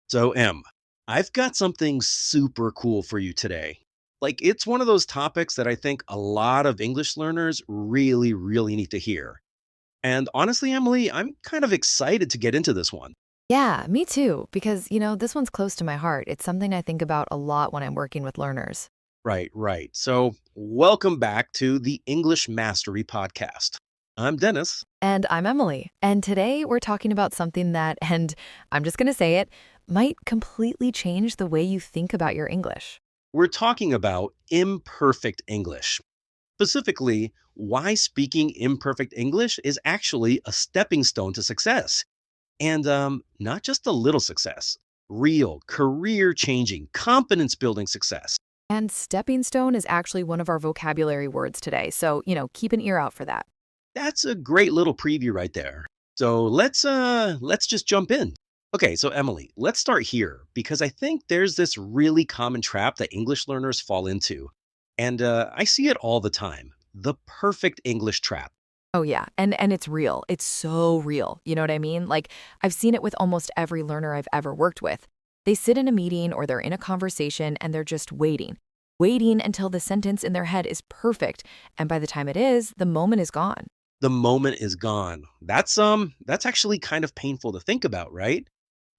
So, I've got something super cool for you today. It's one of those topics that I think a lot of English learners really, really need to hear. And honestly, Emily, I'm kind of excited to get into this one. Yeah, me too, because, this one's close to my heart. It's something I think about a lot when I'm working with learners. Right, right. So, welcome back to the English Mastery Podcast. I'm Dennis. And I'm Emily. And today we're talking about something that, and I'm just going to say it, might completely change the way you think about your English. We're talking about imperfect English, specifically, why speaking imperfect English is actually a stepping stone to success. And not just a little success, real career changing, confidence building success. And stepping stone is actually one of our vocabulary words today. So, keep an ear out for that. That's a great little preview right there. So let's just jump in. Okay, so Emily, let's start here because I think there's this really common trap that English learners fall into. And I see it all the time. The perfect English trap. Oh yeah, and it's real. It's so real. You know what I mean? Like I've seen it with almost every learner I've ever worked with. They sit in a meeting or they're in a conversation and they're just waiting until the sentence in their head is perfect, and by the time it is, the moment is gone. The moment is gone. That's actually kind of painful to think about, right?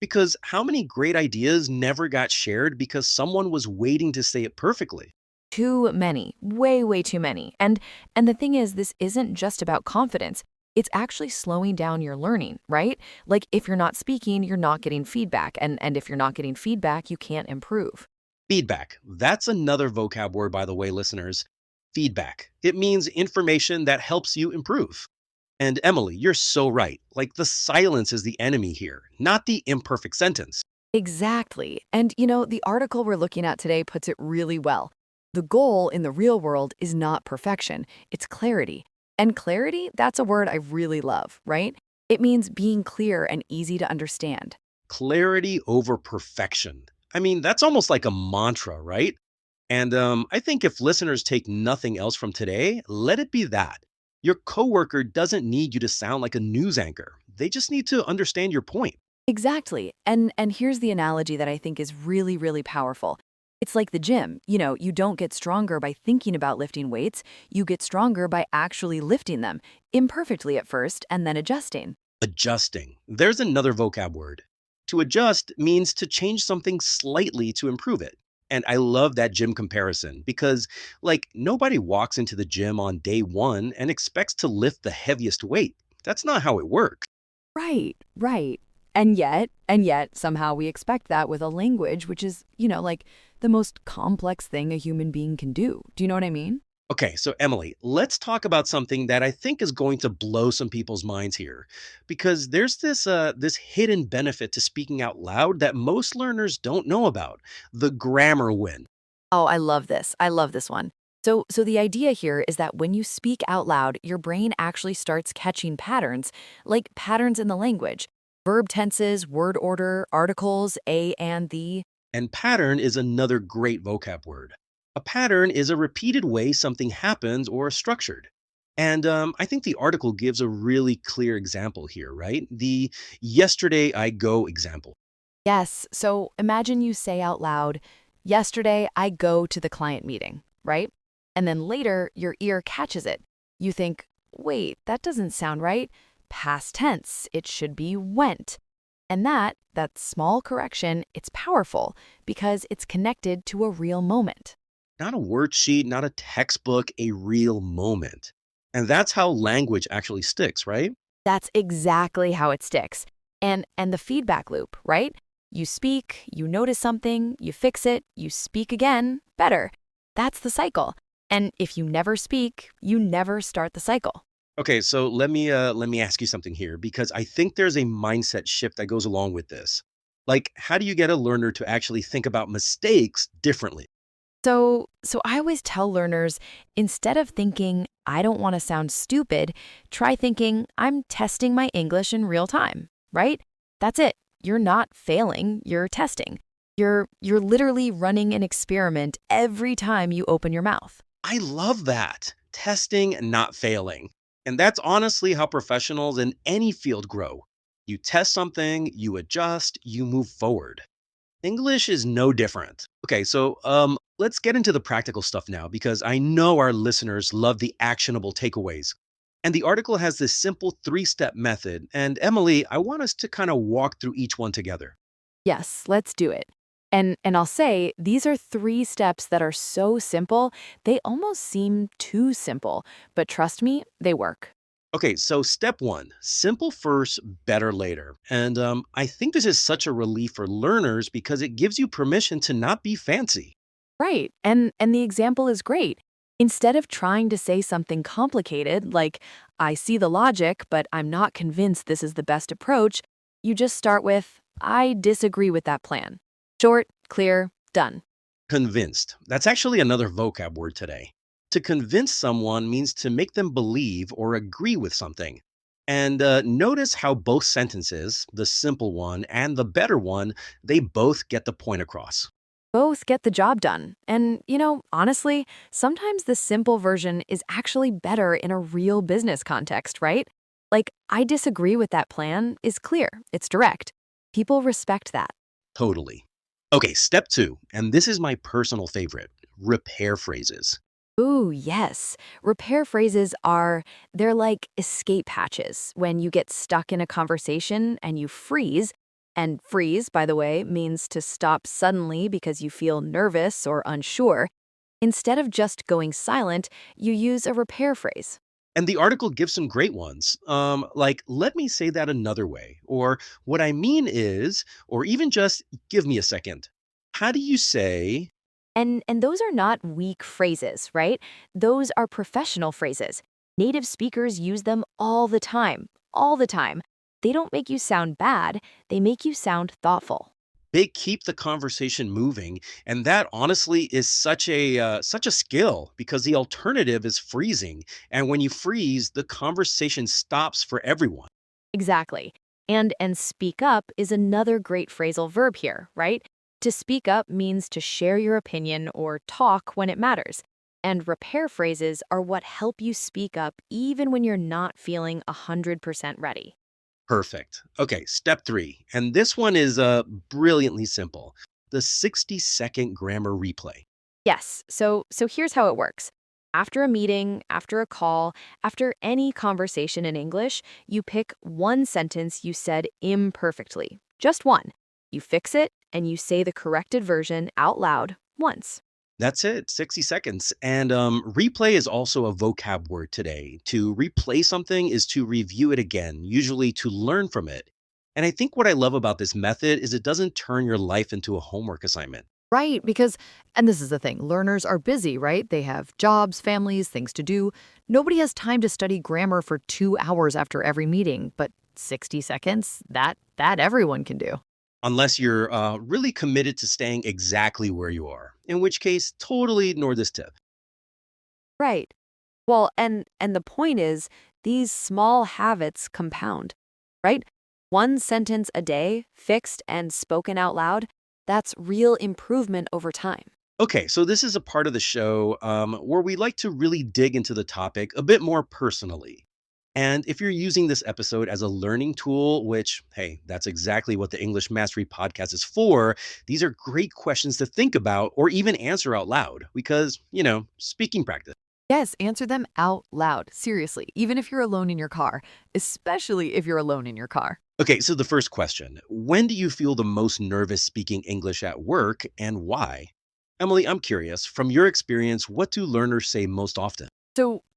Because how many great ideas never got shared because someone was waiting to say it perfectly? Too many, way too many. And the thing is this isn't just about confidence. It's actually slowing down your learning, right? Like if you're not speaking, you're not getting feedback, and if you're not getting feedback, you can't improve. Feedback. That's another vocab word, by the way, listeners. Feedback. It means information that helps you improve. And Emily, you're so right. The silence is the enemy here, not the imperfect sentence. Exactly. And the article we're looking at today puts it really well. The goal in the real world is not perfection, it's clarity. And clarity, that's a word I really love, right? It means being clear and easy to understand. Clarity over perfection. I mean, that's almost like a mantra, right? And I think if listeners take nothing else from today, let it be that. Your coworker doesn't need you to sound like a news anchor. They just need to understand your point. Exactly. And here's the analogy that I think is really powerful. It's like the gym. You don't get stronger by thinking about lifting weights. You get stronger by actually lifting them, imperfectly at first and then adjusting. Adjusting. There's another vocab word. To adjust means to change something slightly to improve it. And I love that gym comparison because, nobody walks into the gym on day one and expects to lift the heaviest weight. That's not how it works. Right. And yet, somehow we expect that with a language, which is, like the most complex thing a human being can do. Do you know what I mean? Okay, so Emily, let's talk about something that I think is going to blow some people's minds here, because there's this hidden benefit to speaking out loud that most learners don't know about, the grammar win. Oh, I love this. I love this one. So the idea here is that when you speak out loud, your brain actually starts catching patterns, like patterns in the language. Verb tenses, word order, articles, a and the. And pattern is another great vocab word. A pattern is a repeated way something happens or is structured. And I think the article gives a really clear example here, right? The yesterday I go example. Yes, so imagine you say out loud, yesterday I go to the client meeting, right? And then later your ear catches it. You think, wait, that doesn't sound right. Past tense, it should be went. And that small correction, it's powerful because it's connected to a real moment. Not a worksheet, not a textbook, a real moment. And that's how language actually sticks, right? That's exactly how it sticks. And the feedback loop, right? You speak, you notice something, you fix it, you speak again, better. That's the cycle. And if you never speak, you never start the cycle. Okay, so let me ask you something here because I think there's a mindset shift that goes along with this. How do you get a learner to actually think about mistakes differently? So I always tell learners, instead of thinking, I don't want to sound stupid, try thinking, I'm testing my English in real time, right? That's it. You're not failing, you're testing. You're literally running an experiment every time you open your mouth. I love that. Testing, not failing. And that's honestly how professionals in any field grow. You test something, you adjust, you move forward. English is no different. Okay, so let's get into the practical stuff now because I know our listeners love the actionable takeaways. And the article has this simple three-step method. And Emily, I want us to kind of walk through each one together. Yes, let's do it. And I'll say these are 3 steps that are so simple, they almost seem too simple, but trust me, they work. Okay, so step one, simple first, better later. And I think this is such a relief for learners because it gives you permission to not be fancy. Right. And the example is great. Instead of trying to say something complicated like I see the logic, but I'm not convinced this is the best approach, you just start with I disagree with that plan. Short, clear, done. Convinced. That's actually another vocab word today. To convince someone means to make them believe or agree with something. And notice how both sentences, the simple one and the better one, they both get the point across. Both get the job done. And, honestly, sometimes the simple version is actually better in a real business context, right? Like, I disagree with that plan is clear, it's direct. People respect that. Totally. Okay, step two, and this is my personal favorite, repair phrases. Ooh, yes. Repair phrases they're like escape hatches when you get stuck in a conversation and you freeze. And freeze, by the way, means to stop suddenly because you feel nervous or unsure. Instead of just going silent, you use a repair phrase. And the article gives some great ones, like, let me say that another way, or what I mean is, or even just give me a second. How do you say, And those are not weak phrases, right? Those are professional phrases. Native speakers use them all the time, all the time. They don't make you sound bad, they make you sound thoughtful. they keep the conversation moving, and that honestly is such a skill because the alternative is freezing, and when you freeze, the conversation stops for everyone. Exactly. And speak up is another great phrasal verb here, right? To speak up means to share your opinion or talk when it matters. And repair phrases are what help you speak up even when you're not feeling 100% ready. Perfect. Okay, step three, and this one is brilliantly simple, the 60-second grammar replay. Yes, so here's how it works. After a meeting, after a call, after any conversation in English, you pick one sentence you said imperfectly. Just one. You fix it and you say the corrected version out loud once. That's it, 60 seconds. And replay is also a vocab word today. To replay something is to review it again, usually to learn from it. And I think what I love about this method is it doesn't turn your life into a homework assignment. Right, and this is the thing, learners are busy, right? They have jobs, families, things to do. Nobody has time to study grammar for 2 hours after every meeting, but 60 seconds, that everyone can do. Unless you're really committed to staying exactly where you are, in which case, totally ignore this tip. Right. Well, and the point is, these small habits compound, right? One sentence a day, fixed and spoken out loud, that's real improvement over time. Okay, so this is a part of the show where we like to really dig into the topic a bit more personally. And if you're using this episode as a learning tool, which, hey, that's exactly what the English Mastery Podcast is for, these are great questions to think about or even answer out loud because, speaking practice. Yes, answer them out loud, seriously, even if you're alone in your car, especially if you're alone in your car. Okay, so the first question, when do you feel the most nervous speaking English at work and why? Emily, I'm curious, from your experience, what do learners say most often?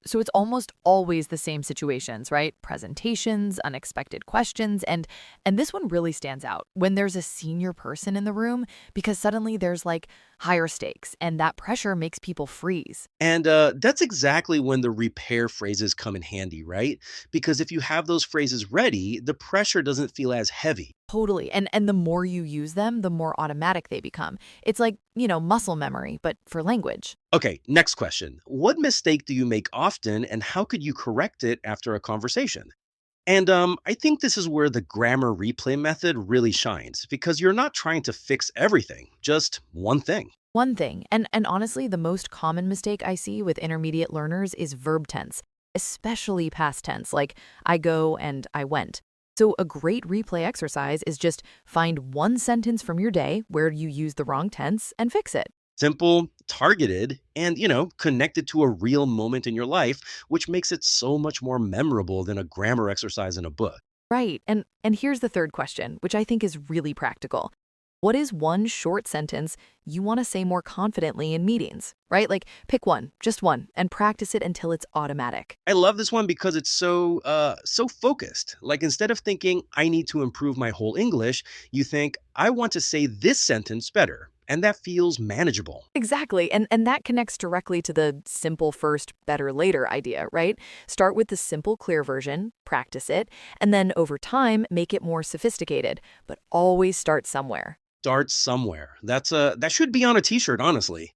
So it's almost always the same situations, right? Presentations, unexpected questions, and this one really stands out when there's a senior person in the room because suddenly there's like higher stakes and that pressure makes people freeze. And that's exactly when the repair phrases come in handy, right? Because if you have those phrases ready, the pressure doesn't feel as heavy. Totally. And the more you use them, the more automatic they become. It's like, muscle memory, but for language. Okay, next question. What mistake do you make often and how could you correct it after a conversation? And I think this is where the grammar replay method really shines because you're not trying to fix everything, just one thing. One thing, and honestly, the most common mistake I see with intermediate learners is verb tense, especially past tense, like I go and I went. So, a great replay exercise is just find one sentence from your day where you use the wrong tense and fix it. Simple, targeted, and, connected to a real moment in your life, which makes it so much more memorable than a grammar exercise in a book. Right. And here's the third question, which I think is really practical. What is one short sentence you want to say more confidently in meetings, right? Like pick one, just one, and practice it until it's automatic. I love this one because it's so focused. Like instead of thinking I need to improve my whole English, you think I want to say this sentence better, and that feels manageable. Exactly. And that connects directly to the simple first, better later idea, right? Start with the simple, clear version, practice it, and then over time, make it more sophisticated, but always start somewhere. Start somewhere. That should be on a t-shirt, honestly.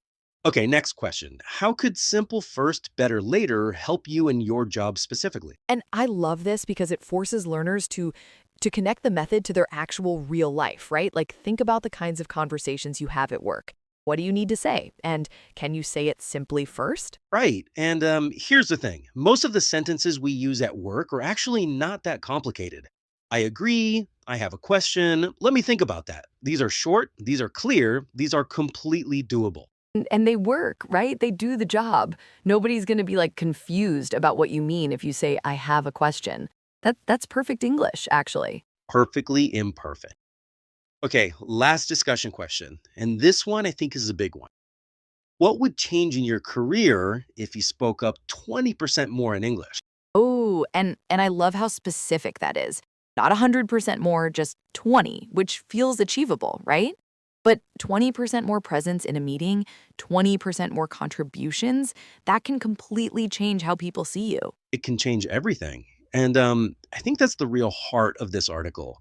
Okay, next question. How could simple first, better later help you in your job specifically? And I love this because it forces learners to connect the method to their actual real life, right? Like think about the kinds of conversations you have at work. What do you need to say? And can you say it simply first? Right. And here's the thing. Most of the sentences we use at work are actually not that complicated. I agree. I have a question. Let me think about that. These are short. These are clear. These are completely doable. And they work, right? They do the job. Nobody's going to be like confused about what you mean if you say I have a question. That's perfect English, actually. Perfectly imperfect. Okay, last discussion question. And this one I think is a big one. What would change in your career if you spoke up 20% more in English? Oh, and I love how specific that is. Not 100% more, just 20, which feels achievable, right? But 20% more presence in a meeting, 20% more contributions, that can completely change how people see you. It can change everything. And I think that's the real heart of this article.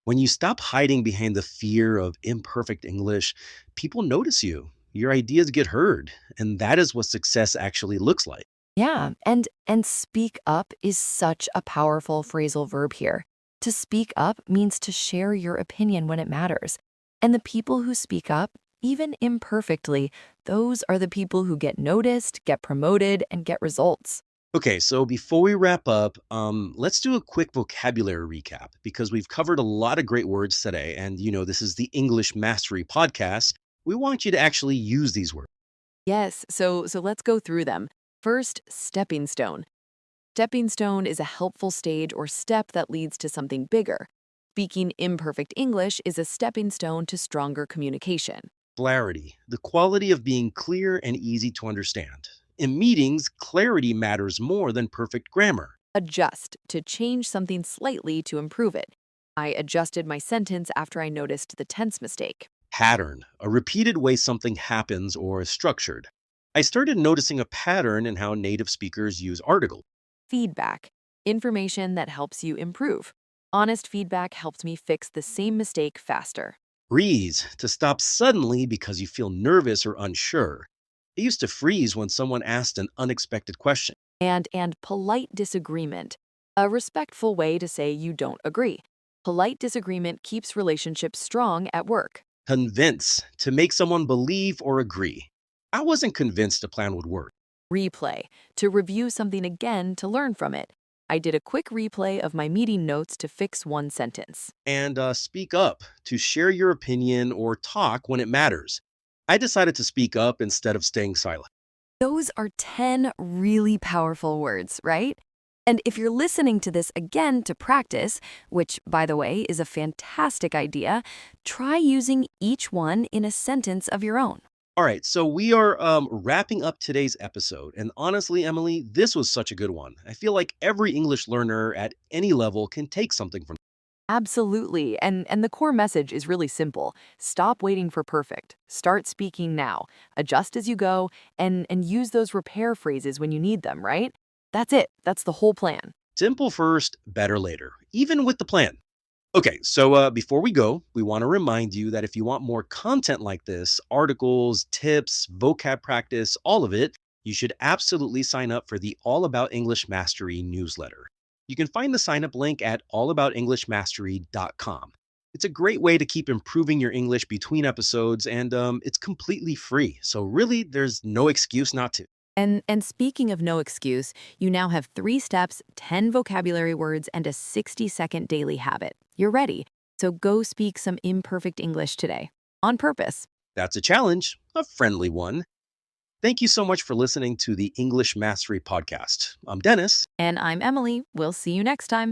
When you stop hiding behind the fear of imperfect English, people notice you. Your ideas get heard. And that is what success actually looks like. Yeah, and speak up is such a powerful phrasal verb here. To speak up means to share your opinion when it matters. And the people who speak up, even imperfectly, those are the people who get noticed, get promoted, and get results. Okay, so before we wrap up, let's do a quick vocabulary recap because we've covered a lot of great words today. And, this is the English Mastery Podcast. We want you to actually use these words. Yes, so let's go through them. First, stepping stone. Stepping stone is a helpful stage or step that leads to something bigger. Speaking imperfect English is a stepping stone to stronger communication. Clarity, the quality of being clear and easy to understand. In meetings, clarity matters more than perfect grammar. Adjust, to change something slightly to improve it. I adjusted my sentence after I noticed the tense mistake. Pattern, a repeated way something happens or is structured. I started noticing a pattern in how native speakers use articles. Feedback, information that helps you improve. Honest feedback helped me fix the same mistake faster. Freeze, to stop suddenly because you feel nervous or unsure. I used to freeze when someone asked an unexpected question. And polite disagreement, a respectful way to say you don't agree. Polite disagreement keeps relationships strong at work. Convince, to make someone believe or agree. I wasn't convinced the plan would work. Replay, to review something again to learn from it. I did a quick replay of my meeting notes to fix one sentence. And speak up, to share your opinion or talk when it matters. I decided to speak up instead of staying silent. Those are 10 really powerful words, right? And if you're listening to this again to practice, which, by the way, is a fantastic idea, try using each one in a sentence of your own. All right, so we are wrapping up today's episode. And honestly, Emily, this was such a good one. I feel like every English learner at any level can take something from. Absolutely. And the core message is really simple. Stop waiting for perfect. Start speaking now. Adjust as you go and use those repair phrases when you need them, right? That's it. That's the whole plan. Simple first, better later, even with the plan. Okay, so before we go, we want to remind you that if you want more content like this, articles, tips, vocab practice, all of it, you should absolutely sign up for the All About English Mastery newsletter. You can find the sign up link at allaboutenglishmastery.com. It's a great way to keep improving your English between episodes, and it's completely free. So, really, there's no excuse not to. And speaking of no excuse, you now have 3 steps, 10 vocabulary words, and a 60-second daily habit. You're ready. So go speak some imperfect English today. On purpose. That's a challenge, a friendly one. Thank you so much for listening to the English Mastery Podcast. I'm Dennis. And I'm Emily. We'll see you next time.